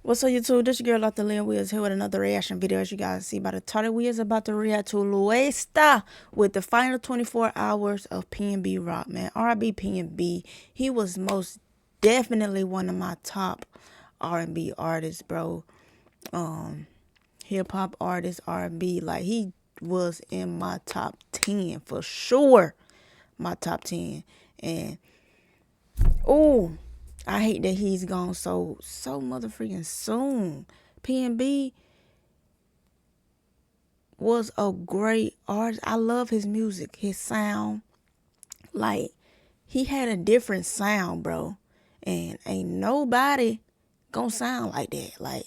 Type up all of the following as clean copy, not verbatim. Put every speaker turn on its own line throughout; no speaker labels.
What's up, YouTube? This your girl out the Lynn Wheels here with another reaction video. As you guys see by the title, we is about to react to Luesta with the final 24 hours of PNB Rock, man. R.I.B. PNB. He was most definitely one of my top R&B artists, bro. Hip hop artist, R&B. Like, he was in my top 10 for sure. My top 10. And oh, I hate that he's gone so motherfucking soon. PNB was a great artist. I love his music, his sound. Like, he had a different sound, bro. And ain't nobody gonna sound like that. Like,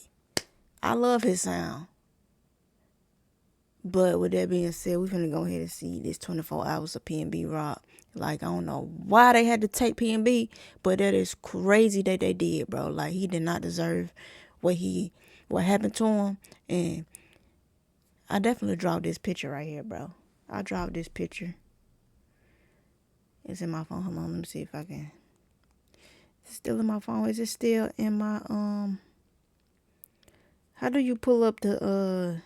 I love his sound. But with that being said, we finna go ahead and see this 24 hours of PNB Rock. Like, I don't know why they had to take PNB, but that is crazy that they did, bro. Like, he did not deserve what happened to him. And I definitely draw this picture right here, bro. I draw this picture. It's in my phone. Hold on, let me see if I can. It's still in my phone. Is it still in my how do you pull up the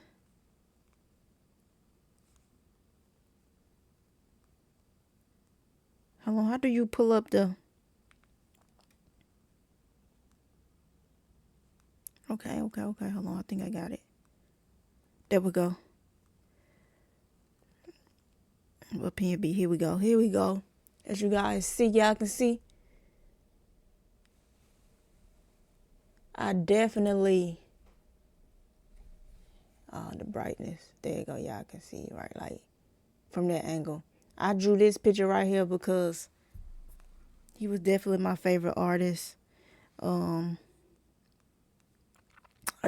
Hold on, how do you pull up the... Okay, hold on, I think I got it. There we go. Well, PNB, here we go. As you guys see, y'all can see. I definitely... Oh, the brightness. There you go, y'all can see, right? Like, from that angle. I drew this picture right here because he was definitely my favorite artist. I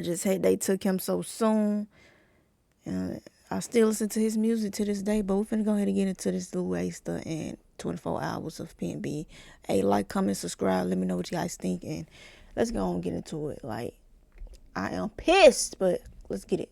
just hate they took him so soon. And I still listen to his music to this day, but we're finna go ahead and get into this Luesta and 24 hours of PNB. Hey, like, comment, subscribe. Let me know what you guys think. And let's go and get into it. Like, I am pissed, but let's get it.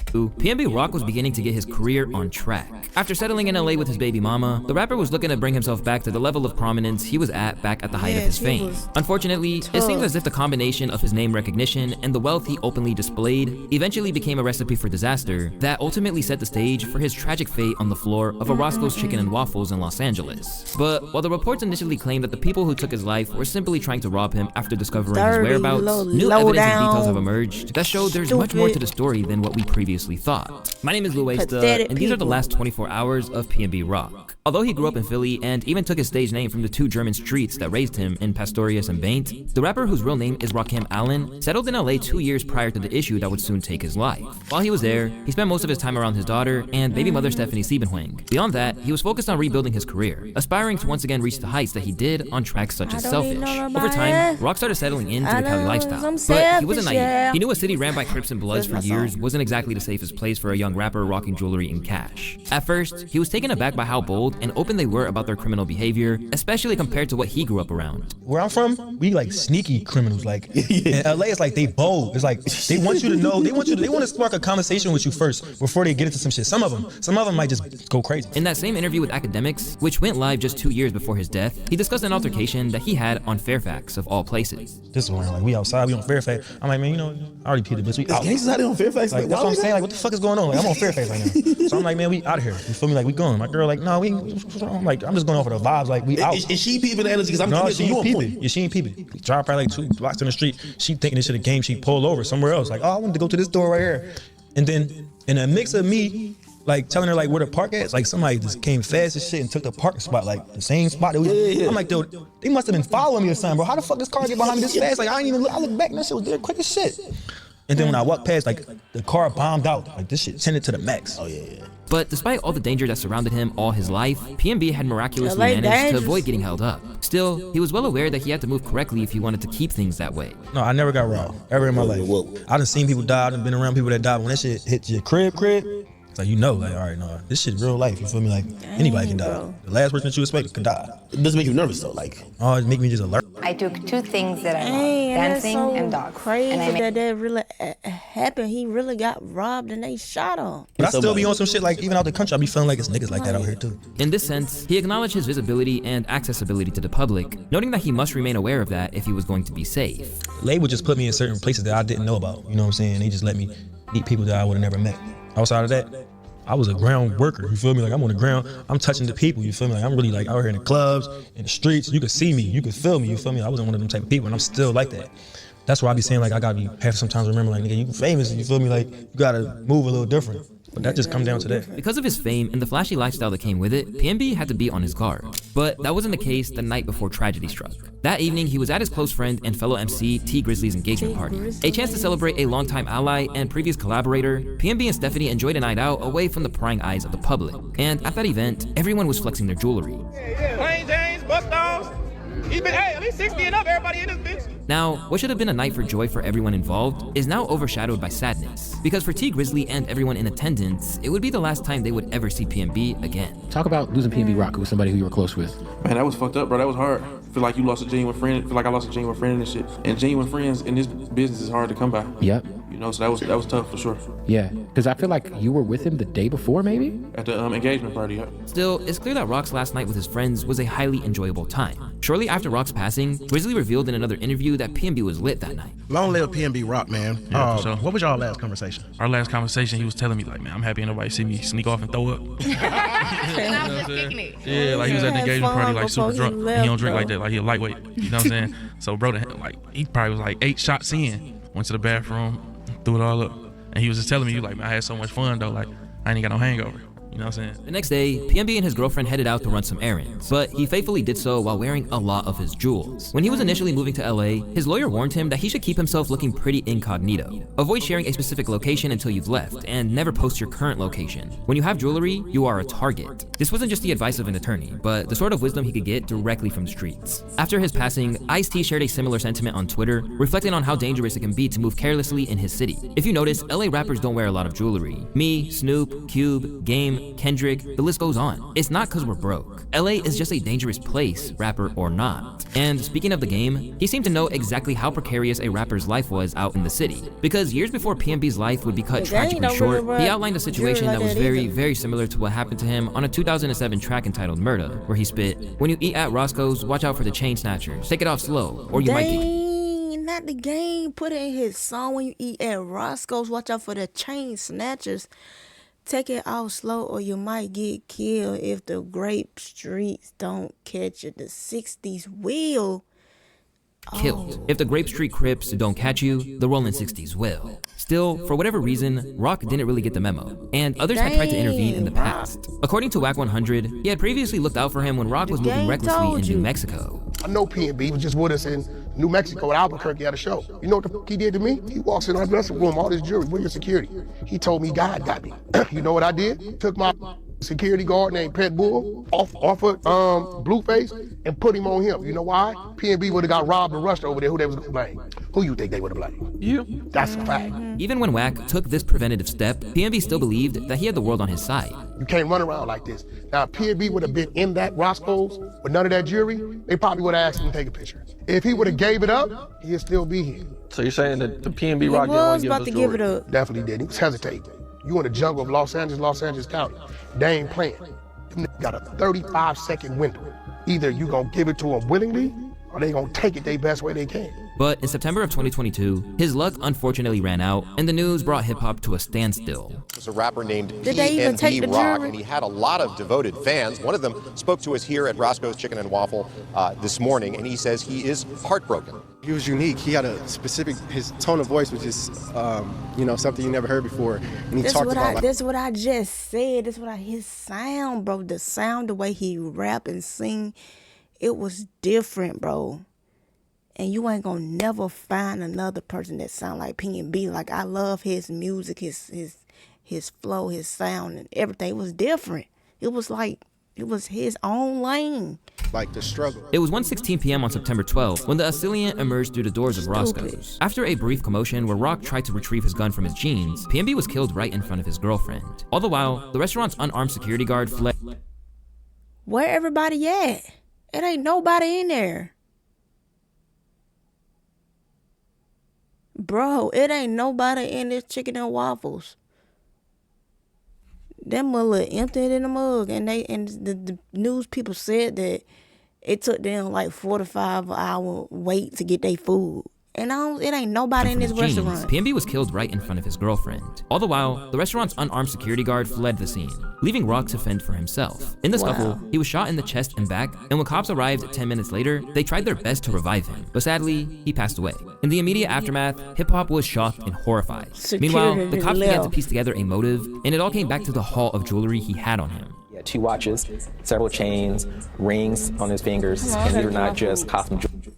PNB Rock was beginning to get his career on track. After settling in LA with his baby mama, the rapper was looking to bring himself back to the level of prominence he was at back at the height of his fame. Unfortunately, it seems as if the combination of his name recognition and the wealth he openly displayed eventually became a recipe for disaster that ultimately set the stage for his tragic fate on the floor of a Roscoe's Chicken and Waffles in Los Angeles. But while the reports initially claimed that the people who took his life were simply trying to rob him after discovering his whereabouts, new evidence and details have emerged that show there's much more to the story than what we previously thought. My name is Luesta, and these are the last 24 hours of PNB Rock. Although he grew up in Philly and even took his stage name from the two German streets that raised him in Pastorius and Baint, the rapper, whose real name is Rakim Allen, settled in LA 2 years prior to the issue that would soon take his life. While he was there, he spent most of his time around his daughter and baby mother Stephanie Siebenhuing. Beyond that, he was focused on rebuilding his career, aspiring to once again reach the heights that he did on tracks such as Selfish. Over time, Rock started settling into the Cali lifestyle, but he wasn't naive. He knew a city ran by Crips and Bloods for years wasn't exactly the safest place for a young rapper rocking jewelry and cash. At first, he was taken aback by how bold and open they were about their criminal behavior, especially compared to what he grew up around.
Where I'm from, we like sneaky criminals. Like in LA, it's like they bold. It's like they want you to know. They want to spark a conversation with you first before they get into some shit. Some of them might just go crazy.
In that same interview with Academics, which went live just 2 years before his death, he discussed an altercation that he had on Fairfax of all places.
This one, like we outside, we on Fairfax. I'm like, man, you know, I already peed the bitch. We out.
Gangsters out there on Fairfax.
Like that's what I'm saying. Like, what the fuck is going on? Like, I'm on Fairfax right now. So I'm like, man, we out of here. You feel me? Like, we going. My girl, like, no, I'm like, I'm just going off of the vibes. Like, we out.
Is she peeping the energy? Because I'm
no, she
you
ain't
on
peeping.
point.
Yeah, she ain't peeping. We drive probably like 2 blocks in the street. She thinking this shit a game. She pulled over somewhere else. Like, oh, I wanted to go to this store right here. And then in a mix of me, like telling her like where to park at, it's like somebody just came fast as shit and took the parking spot, like the same spot that we. I'm like, dude, they must have been following me or something, bro. How the fuck this car get behind me this fast? Like, I ain't even look. I look back and that shit was there quick as shit. And then when I walked past, like the car bombed out. Like this shit tended to the max.
Oh yeah.
But despite all the danger that surrounded him all his life, PNB had miraculously managed to avoid getting held up. Still, he was well aware that he had to move correctly if he wanted to keep things that way.
No, I never got robbed ever in my life. I done seen people die. I done been around people that died. When that shit hit your crib, It's like, like, all right, no, this shit real life. You feel me? Like, anybody can die.
Bro.
The last person that you expect could die.
It doesn't make you nervous though, like.
Oh, it make me just alert.
I took two things that I love,
Dang,
dancing
that's so
and dogs.
crazy
And I made
that really happened. He really got robbed and they shot him.
But I still be on some shit like even out the country, I be feeling like it's niggas like that out here too.
In this sense, he acknowledged his visibility and accessibility to the public, noting that he must remain aware of that if he was going to be safe.
Label just put me in certain places that I didn't know about. You know what I'm saying? They just let me meet people that I would have never met. Outside of that, I was a ground worker, you feel me? Like I'm on the ground, I'm touching the people, you feel me? Like I'm really like out here in the clubs, in the streets, you could see me, you could feel me, you feel me? I wasn't one of them type of people and I'm still like that. That's why I be saying like I gotta have sometimes remember like, nigga, you famous, you feel me? Like you gotta move a little different. But that just comes down to that.
Because of his fame and the flashy lifestyle that came with it, PNB had to be on his guard. But that wasn't the case the night before tragedy struck. That evening, he was at his close friend and fellow MC T Grizzly's engagement party. A chance to celebrate a longtime ally and previous collaborator, PNB and Stephanie enjoyed a night out away from the prying eyes of the public. And at that event, everyone was flexing their jewelry.
Plain James, Bustones. He's been, at least 60 and up, everybody in this bitch.
Now, what should have been a night for joy for everyone involved is now overshadowed by sadness. Because for T Grizzly and everyone in attendance, it would be the last time they would ever see PNB again.
Talk about losing PNB Rock, who was somebody who you were close with.
Man, that was fucked up, bro. That was hard. Feel like you lost a genuine friend. Feel like I lost a genuine friend and shit. And genuine friends in this business is hard to come by.
Yep.
You know, so that was tough for sure.
Yeah, because I feel like you were with him the day before, maybe?
At the engagement party. Yeah.
Still, it's clear that Rock's last night with his friends was a highly enjoyable time. Shortly after Rock's passing, Grizzly revealed in another interview that PNB was lit that night.
Long live PNB Rock, man.
Yeah, for sure.
What was y'all last conversation?
Our last conversation, he was telling me like, man, I'm happy ain't nobody see me sneak off and throw up. Yeah, like he was at the engagement party like super drunk. And he don't drink like that, like he a lightweight. You know what I'm saying? So bro, like he probably was like 8 shots in, went to the bathroom, threw it all up. And he was just telling me, like, man, I had so much fun though, like I ain't got no hangover. You know what I'm saying?
The next day, PNB and his girlfriend headed out to run some errands, but he faithfully did so while wearing a lot of his jewels. When he was initially moving to LA, his lawyer warned him that he should keep himself looking pretty incognito. Avoid sharing a specific location until you've left, and never post your current location. When you have jewelry, you are a target. This wasn't just the advice of an attorney, but the sort of wisdom he could get directly from the streets. After his passing, Ice-T shared a similar sentiment on Twitter, reflecting on how dangerous it can be to move carelessly in his city. If you notice, LA rappers don't wear a lot of jewelry. Me, Snoop, Cube, Game, Kendrick, the list goes on. It's not cause we're broke. LA is just a dangerous place, rapper or not. And speaking of the Game, he seemed to know exactly how precarious a rapper's life was out in the city. Because years before PNB's life would be cut tragically short, he outlined a situation that was very similar to what happened to him on a 2007 track entitled Murder, where he spit, "When you eat at Roscoe's, watch out for the chain snatchers. Take it off slow, or you might get..."
Not the Game put it in his song. When you eat at Roscoe's, watch out for the chain snatchers. Take it off slow or you might get killed if the grape streets don't catch you. The 60s will.
Killed. If the Grape Street Crips don't catch you, the Rolling 60s will. Still, for whatever reason, Rock didn't really get the memo, and others had tried to intervene in the past. According to Wack 100, he had previously looked out for him when Rock was moving recklessly in New Mexico.
I know PNB, he was just with us in New Mexico at Albuquerque at a show. You know what the fuck he did to me? He walks in our dressing room, all this jewelry, where's your security? He told me God got me. You know what I did? Took my security guard named Pet Bull off of Blueface and put him on him. You know why? PNB would have got robbed and rushed over there. Who they was gonna blame? Who you think they would have blamed?
You.
That's a fact.
Even when Wack took this preventative step, PNB still believed that he had the world on his side.
You can't run around like this. Now, if PNB would have been in that Roscoe's with none of that jewelry, they probably would have asked him to take a picture. If he would have gave it up, he'd still be here.
So you're saying that the PNB
He
Rock didn't want
was
to give
about
us
to
jewelry?
give it up.
Definitely did. He was hesitating. You in the jungle of Los Angeles County. They ain't playing. Them niggas got a 35-second window. Either you gonna give it to them willingly, or they gonna take it their best way they can.
But in September of 2022, his luck unfortunately ran out, and the news brought hip-hop to a standstill.
Was a rapper named
Did they even take the
PNB Rock,
jewelry?
and he had a lot of devoted fans. One of them spoke to us here at Roscoe's Chicken and Waffle this morning, and he says he is heartbroken.
He was unique. He had a specific, his tone of voice was just, something you never heard before. And he talked about
That's what I just said. That's what his sound, bro. The sound, the way he rap and sing, it was different, bro. And you ain't gonna never find another person that sound like PNB. Like, I love his music, his flow, his sound, and everything. It was different. It was like It was his own lane.
Like the struggle.
It was 1:16 p.m. on September 12th when the assailant emerged through the doors of Roscoe's. After a brief commotion where Rock tried to retrieve his gun from his jeans, PNB was killed right in front of his girlfriend. All the while, the restaurant's unarmed security guard fled.
Where everybody at? It ain't nobody in there. Bro, it ain't nobody in this chicken and waffles. Them mother emptied in the mug, and the news people said that it took them like 45 hour wait to get their food. And it ain't nobody in this restaurant.
PNB was killed right in front of his girlfriend. All the while, the restaurant's unarmed security guard fled the scene, leaving Rock to fend for himself. In the scuffle, he was shot in the chest and back, and when cops arrived 10 minutes later, they tried their best to revive him. But sadly, he passed away. In the immediate aftermath, hip-hop was shocked and horrified. Meanwhile, the cops began to piece together a motive, and it all came back to the haul of jewelry he had on him.
He had 2 watches, several chains, rings on his fingers, and these are not just costume jewelry.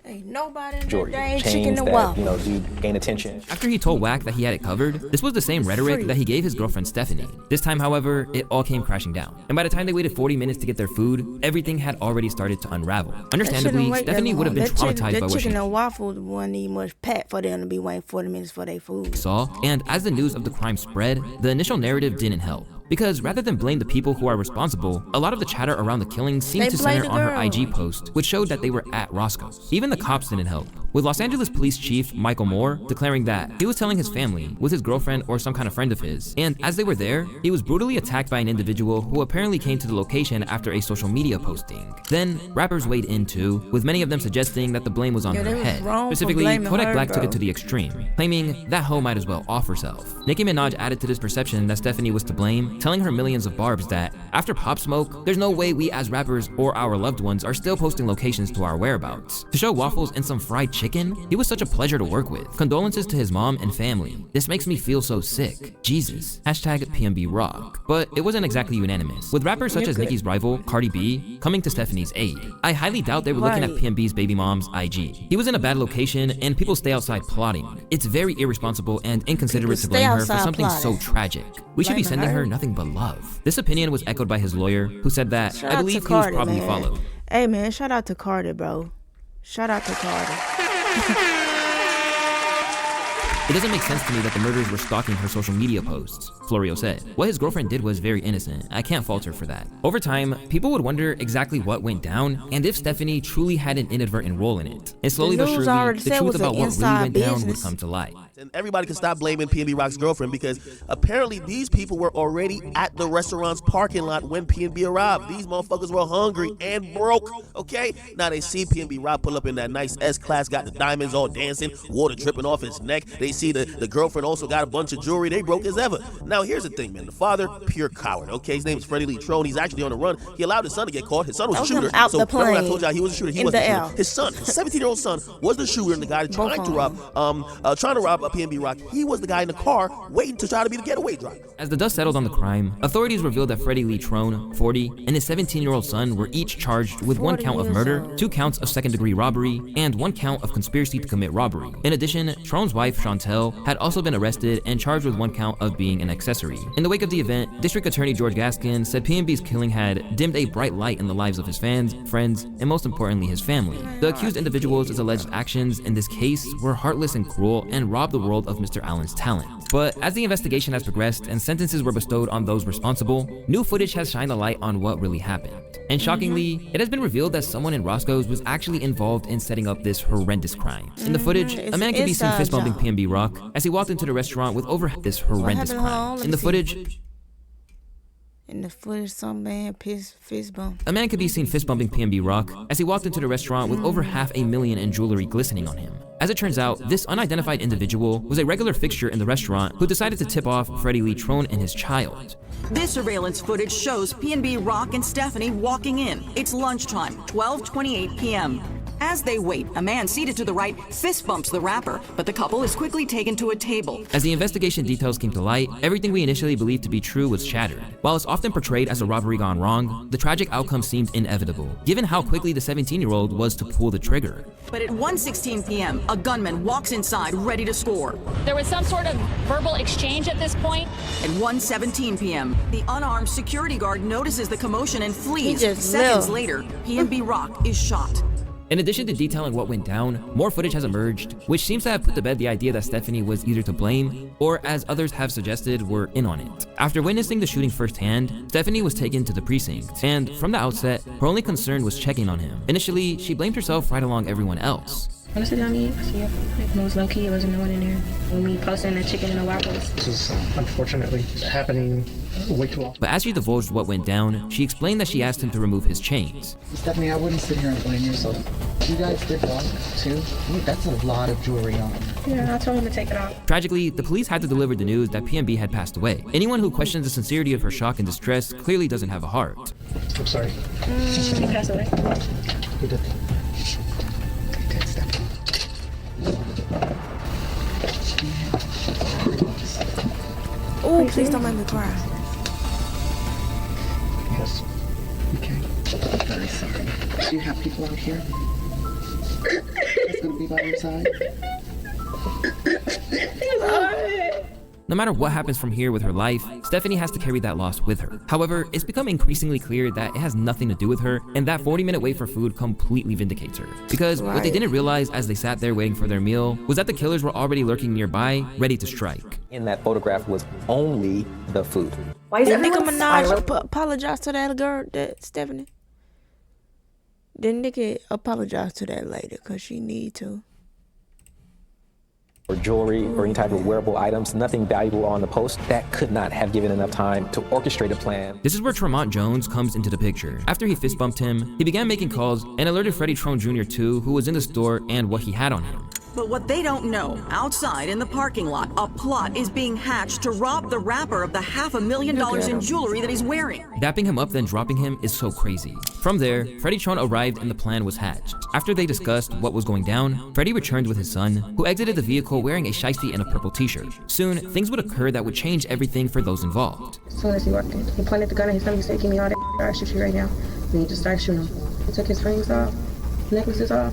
Ain't nobody in
Jewelry,
that dang
chains
chicken and
that,
waffles.
do gain attention.
After he told Wack that he had it covered, this was the same rhetoric that he gave his girlfriend Stephanie. This time, however, it all came crashing down. And by the time they waited 40 minutes to get their food, everything had already started to unravel. Understandably, Stephanie would have been traumatized by what she
chicken and waffles wasn't even much packed for them to be waiting 40 minutes for their food.
saw, and as the news of the crime spread, the initial narrative didn't help. Because rather than blame the people who are responsible, a lot of the chatter around the killing seemed to center on her IG post, which showed that they were at Roscoe's. Even the cops didn't help, with Los Angeles Police Chief Michael Moore declaring that he was telling his family, with his girlfriend or some kind of friend of his, and as they were there, he was brutally attacked by an individual who apparently came to the location after a social media posting. Then, rappers weighed in too, with many of them suggesting that the blame was on her head. Specifically, Kodak Black took it to the extreme, claiming that hoe might as well off herself. Nicki Minaj added to this perception that Stephanie was to blame, telling her millions of barbs that, after Pop Smoke, there's no way we as rappers or our loved ones are still posting locations to our whereabouts. To show Waffles and some fried chicken, he was such a pleasure to work with. Condolences to his mom and family. This makes me feel so sick. Jesus. Hashtag PNB Rock. But it wasn't exactly unanimous, with rappers such as Nicki's rival, Cardi B, coming to Stephanie's aid. I highly doubt they were looking at PNB's baby mom's IG. He was in a bad location and people stay outside plotting. It's very irresponsible and inconsiderate to blame her for something so tragic. We should be sending her nothing but love. This opinion was echoed by his lawyer, who said that, I believe he was probably followed.
Hey man, shout out to Carter, bro. Shout out to Carter.
It doesn't make sense to me that the murderers were stalking her social media posts, Florio said. What his girlfriend did was very innocent. I can't fault her for that. Over time, people would wonder exactly what went down and if Stephanie truly had an inadvertent role in it. And slowly but surely, the truth about what really went down would come to light.
And everybody can stop blaming PNB Rock's girlfriend because apparently these people were already at the restaurant's parking lot when PNB arrived. These motherfuckers were hungry and broke, okay? Now they see PNB Rock pull up in that nice S-Class, got the diamonds all dancing, water dripping off his neck. They see the girlfriend also got a bunch of jewelry. They broke as ever. Now here's the thing, man. The father, pure coward, okay? His name is Freddie Lee Trone. He's actually on the run. He allowed his son to get caught. His son was a shooter. So remember when I told y'all he was a shooter? He wasn't a shooter. His son, his 17-year-old son, was the shooter and the guy trying to rob PNB Rock. He was the guy in the car waiting to try to be the getaway driver.
As the dust settled on the crime, authorities revealed that Freddie Lee Trone, 40, and his 17-year-old son were each charged with 1 count of murder, 2 counts of second-degree robbery, and 1 count of conspiracy to commit robbery. In addition, Trone's wife, Chantel, had also been arrested and charged with 1 count of being an accessory. In the wake of the event, District Attorney George Gaskin said PNB's killing had dimmed a bright light in the lives of his fans, friends, and most importantly, his family. The accused individuals' alleged actions in this case were heartless and cruel and robbed the world of Mr. Allen's talent. But as the investigation has progressed and sentences were bestowed on those responsible, new footage has shined a light on what really happened. And shockingly, it has been revealed that someone in Roscoe's was actually involved in setting up this horrendous crime. In the footage, a man can be seen fist bumping PNB Rock as he walked into the restaurant with over this horrendous crime. In the footage,
In the footage, some man fist bump.
A man could be seen fist bumping PNB Rock as he walked into the restaurant with over $500,000 in jewelry glistening on him. As it turns out, this unidentified individual was a regular fixture in the restaurant who decided to tip off Freddie Lee Trone and his child.
This surveillance footage shows PNB Rock and Stephanie walking in. It's lunchtime, 12:28 p.m. As they wait, a man seated to the right fist bumps the rapper, but the couple is quickly taken to a table.
As the investigation details came to light, everything we initially believed to be true was shattered. While it's often portrayed as a robbery gone wrong, the tragic outcome seemed inevitable, given how quickly the 17-year-old was to pull the trigger.
But at 1:16 p.m., a gunman walks inside ready to score.
There was some sort of verbal exchange at this point.
At 1:17 p.m., the unarmed security guard notices the commotion and flees.
He just
Seconds
left.
later, PNB Rock is shot.
In addition to detailing what went down, more footage has emerged, which seems to have put to bed the idea that Stephanie was either to blame, or as others have suggested, were in on it. After witnessing the shooting firsthand, Stephanie was taken to the precinct, and from the outset, her only concern was checking on him. Initially, she blamed herself right along everyone else.
Wanna sit down and eat? Yeah. It was low key, it wasn't no one in there. When me posting the chicken and the waffles.
This is unfortunately happening way too often.
But as she divulged what went down, she explained that she asked him to remove his chains.
Stephanie, I wouldn't sit here and blame yourself. You guys did wrong, too. That's a lot of jewelry on.
Yeah, I told him to take it off.
Tragically, the police had to deliver the news that PNB had passed away. Anyone who questions the sincerity of her shock and distress clearly doesn't have a heart.
I'm sorry.
He passed away.
He did. He did, Stephanie.
Oh, please don't make me cry.
Yes. Okay. I'm very sorry. Do you have people out here that's gonna be by your side?
No matter what happens from here with her life, Stephanie has to carry that loss with her. However, it's become increasingly clear that it has nothing to do with her, and that 40-minute wait for food completely vindicates her. Because what they didn't realize as they sat there waiting for their meal was that the killers were already lurking nearby, ready to strike.
In that photograph was only the food.
Why is Nicki Minaj apologize to that girl, that Stephanie? Didn't Nicki apologize to that lady because she need to?
Or jewelry or any type of wearable items, nothing valuable on the post. That could not have given enough time to orchestrate a plan.
This is where Tremont Jones comes into the picture. After he fist bumped him, he began making calls and alerted Freddie Trone Jr. too, who was in the store, and what he had on him.
But what they don't know, outside in the parking lot, a plot is being hatched to rob the rapper of the $500,000 in jewelry that he's wearing.
Dapping him up then dropping him is so crazy. From there, Freddie Trone arrived and the plan was hatched. After they discussed what was going down, Freddie returned with his son, who exited the vehicle wearing a shiesty and a purple t-shirt. Soon, things would occur that would change everything for those involved.
As soon as he walked in, he pointed the gun at his stomach and said, "Give me all that, I'll shoot you right now." And he just started shooting him. He took his rings off, necklaces off,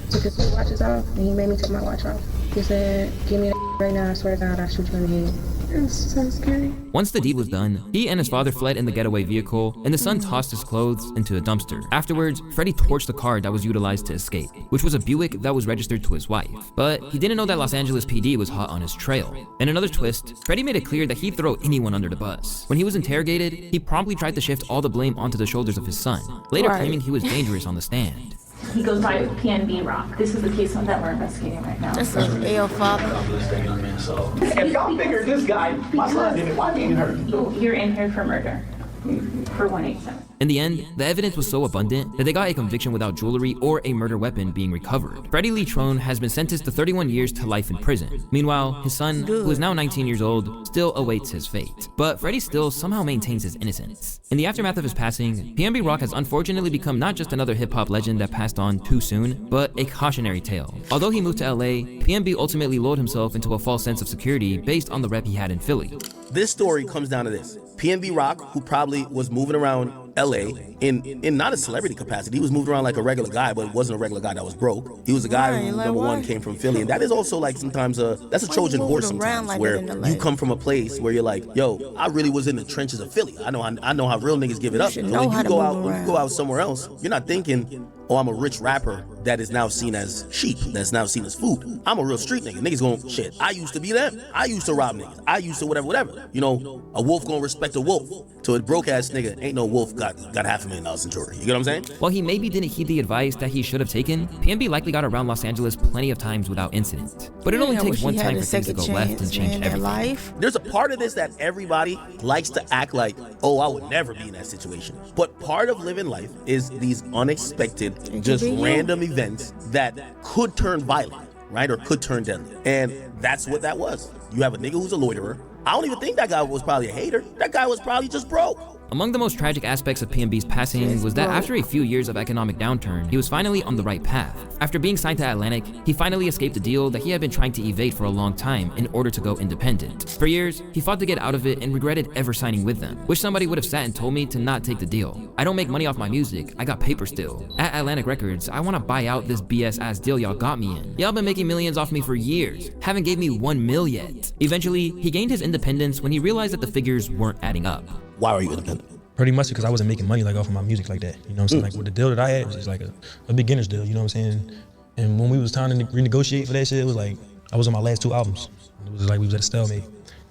took his watches off, and he made me take my watch off. He said, "Give me that right now, I swear to God, I'll shoot you in the head." It's so scary.
Once the deed was done, he and his father fled in the getaway vehicle, and the son tossed his clothes into a dumpster. Afterwards, Freddie torched the car that was utilized to escape, which was a Buick that was registered to his wife. But he didn't know that Los Angeles PD was hot on his trail. In another twist, Freddie made it clear that he'd throw anyone under the bus. When he was interrogated, he promptly tried to shift all the blame onto the shoulders of his son, later claiming he was dangerous on the stand.
He goes by PNB Rock. This is the case that we're investigating right now.
That's an L father.
If y'all figured this guy, my son did it, why didn't hurt?
You're in here for murder. For 187.
In the end, the evidence was so abundant that they got a conviction without jewelry or a murder weapon being recovered. Freddie Lee Trone has been sentenced to 31 years to life in prison. Meanwhile, his son, who is now 19 years old, still awaits his fate. But Freddie still somehow maintains his innocence. In the aftermath of his passing, PNB Rock has unfortunately become not just another hip-hop legend that passed on too soon, but a cautionary tale. Although he moved to LA, PNB ultimately lulled himself into a false sense of security based on the rep he had in Philly.
This story comes down to this. PNB Rock, who probably was moving around LA in not a celebrity capacity. He was moving around like a regular guy, but wasn't a regular guy that was broke. He was a guy who, number one, came from Philly. And that is also like sometimes that's a Trojan horse sometimes, like where you come from a place where you're like, yo, I really was in the trenches of Philly. I know how real niggas give it up. So when you go out somewhere else, you're not thinking, oh, I'm a rich rapper that is now seen as sheep, that's now seen as food. I'm a real street nigga. Niggas going, shit, I used to be them. I used to rob niggas. I used to whatever. You know, a wolf gonna respect a wolf. To a broke ass nigga, ain't no wolf got $500,000 in jewelry. You get what I'm saying?
While he maybe didn't heed the advice that he should have taken, PNB likely got around Los Angeles plenty of times without incident. But it only takes one time for things to go left and change everything.
There's a part of this that everybody likes to act like, oh, I would never be in that situation. But part of living life is these unexpected, just random events that could turn violent, right? Or could turn deadly. And that's what that was. You have a nigga who's a loiterer. I don't even think that guy was probably a hater. That guy was probably just broke.
Among the most tragic aspects of PNB's passing was that after a few years of economic downturn, he was finally on the right path. After being signed to Atlantic, he finally escaped a deal that he had been trying to evade for a long time in order to go independent. For years, he fought to get out of it and regretted ever signing with them. Wish somebody would have sat and told me to not take the deal. I don't make money off my music, I got paper still. At Atlantic Records, I want to buy out this BS ass deal y'all got me in. Y'all been making millions off me for years, haven't gave me 1 mil yet. Eventually, he gained his independence when he realized that the figures weren't adding up.
Why are you independent?
Pretty much because I wasn't making money like off of my music like that. You know what I'm saying? Like with the deal that I had, it was just like a beginner's deal, you know what I'm saying? And when we was trying to renegotiate for that shit, it was like, I was on my last 2 albums. It was like we was at a stalemate.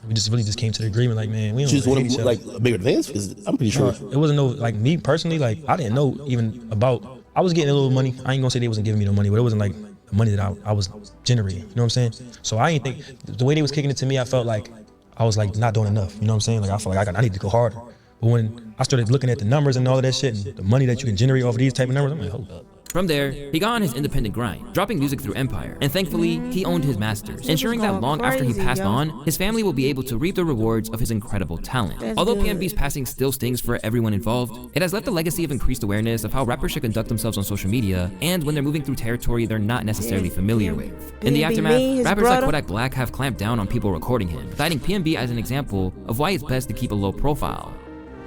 We just really came to the agreement like, man, we don't
just want
hate each other.
like a bigger advance? Because I'm pretty sure.
It wasn't no, like me personally, like I didn't know even about, I was getting a little money. I ain't gonna say they wasn't giving me no money, but it wasn't like the money that I was generating, you know what I'm saying? So I ain't think, the way they was kicking it to me, I felt like I was like not doing enough, you know what I'm saying? Like I felt like I need to go harder. But when I started looking at the numbers and all of that shit and the money that you can generate off of these type of numbers, I'm like, hold up.
From there, he got on his independent grind, dropping music through Empire, and thankfully, he owned his masters, ensuring that long after he passed on, his family will be able to reap the rewards of his incredible talent. Although PNB's passing still stings for everyone involved, it has left a legacy of increased awareness of how rappers should conduct themselves on social media and when they're moving through territory they're not necessarily familiar with. In the aftermath, rappers like Kodak Black have clamped down on people recording him, citing PNB as an example of why it's best to keep a low profile.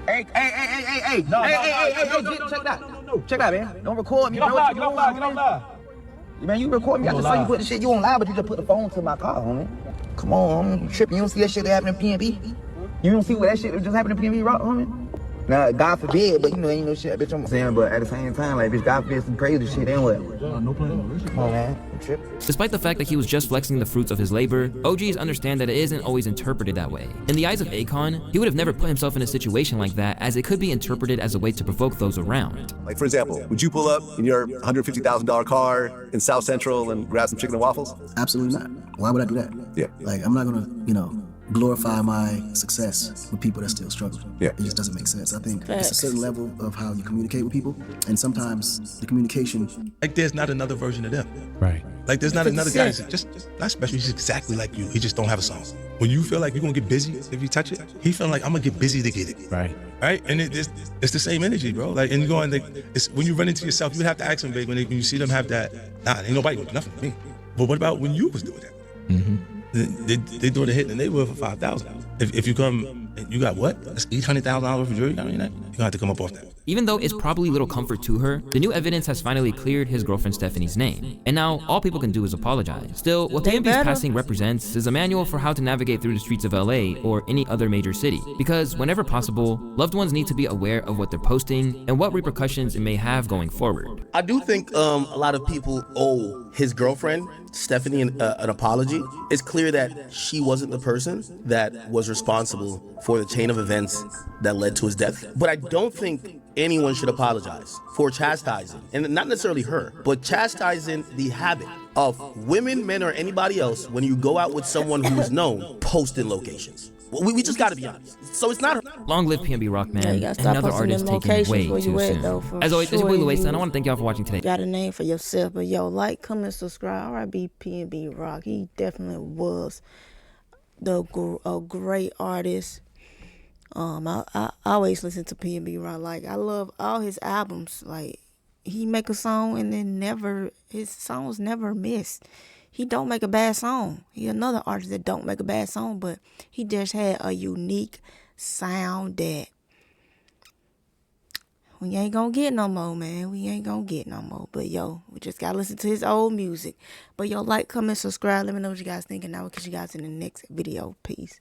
Hey, check that. Check that, man. Don't record me, bro. Get on live. Man, you record me. I just saw you put the shit you on live, but you just put the phone to my car, homie. Come on, homie. You tripping. You don't see that shit that happened in PNB? You don't see what that shit that just happened in PNB, Rock, homie? Now, God forbid, but you know, ain't no shit, bitch, I'm saying, but at the same time, like, bitch, God forbid some crazy shit, then what? No plan. Come on, man. You tripping.
Despite the fact that he was just flexing the fruits of his labor, OGs understand that it isn't always interpreted that way. In the eyes of Akon, he would have never put himself in a situation like that, as it could be interpreted as a way to provoke those around.
Like, for example, would you pull up in your $150,000 car in South Central and grab some chicken and waffles?
Absolutely not. Why would I do that?
Yeah.
Like, I'm not gonna, glorify my success with people that still struggle.
Yeah.
It just doesn't make sense. I think it's a certain level of how you communicate with people, and sometimes the communication.
Like, there's not another version of them.
Right.
Like, there's not another guy. Just not special. He's exactly like you. He just don't have a song. When you feel like you're gonna get busy if you touch it, he feeling like I'm gonna get busy to get it.
Right.
Right. And it's the same energy, bro. Like, and you go and it's when you run into yourself, you would have to ask them, babe, when you see them have that. Nah, ain't nobody gonna do nothing for me. But what about when you was doing that?
Mm-hmm.
They doing a hit in the neighborhood for 5,000. If you come, you got what? That's $800,000 for jewelry. I mean, you're gonna have to come up off that.
Even though it's probably little comfort to her, the new evidence has finally cleared his girlfriend Stephanie's name. And now, all people can do is apologize. Still, what PNB's passing represents is a manual for how to navigate through the streets of LA or any other major city. Because whenever possible, loved ones need to be aware of what they're posting and what repercussions it may have going forward.
I do think a lot of people owe his girlfriend, Stephanie, an apology. It's clear that she wasn't the person that was responsible for the chain of events that led to his death. But I don't think anyone should apologize for chastising, and not necessarily her, but chastising the habit of women, men, or anybody else when you go out with someone who is known posting locations. We just gotta be honest. So it's not her.
Long live PNB Rock, man.
Yeah,
another artist taken way too soon. As always, it's your boy Luis, and I want to thank y'all for watching today.
Got a name for yourself, but yo, like, comment, subscribe. R.I.P. PNB Rock. He definitely was a great artist. I always listen to PNB Rock. Like, I love all his albums. Like, he make a song and then his songs never miss. He don't make a bad song. He another artist that don't make a bad song, but he just had a unique sound that we ain't gonna get no more, man. We ain't gonna get no more. But yo, we just gotta listen to his old music. But yo, like, comment, subscribe. Let me know what you guys think, and I will catch you guys in the next video. Peace.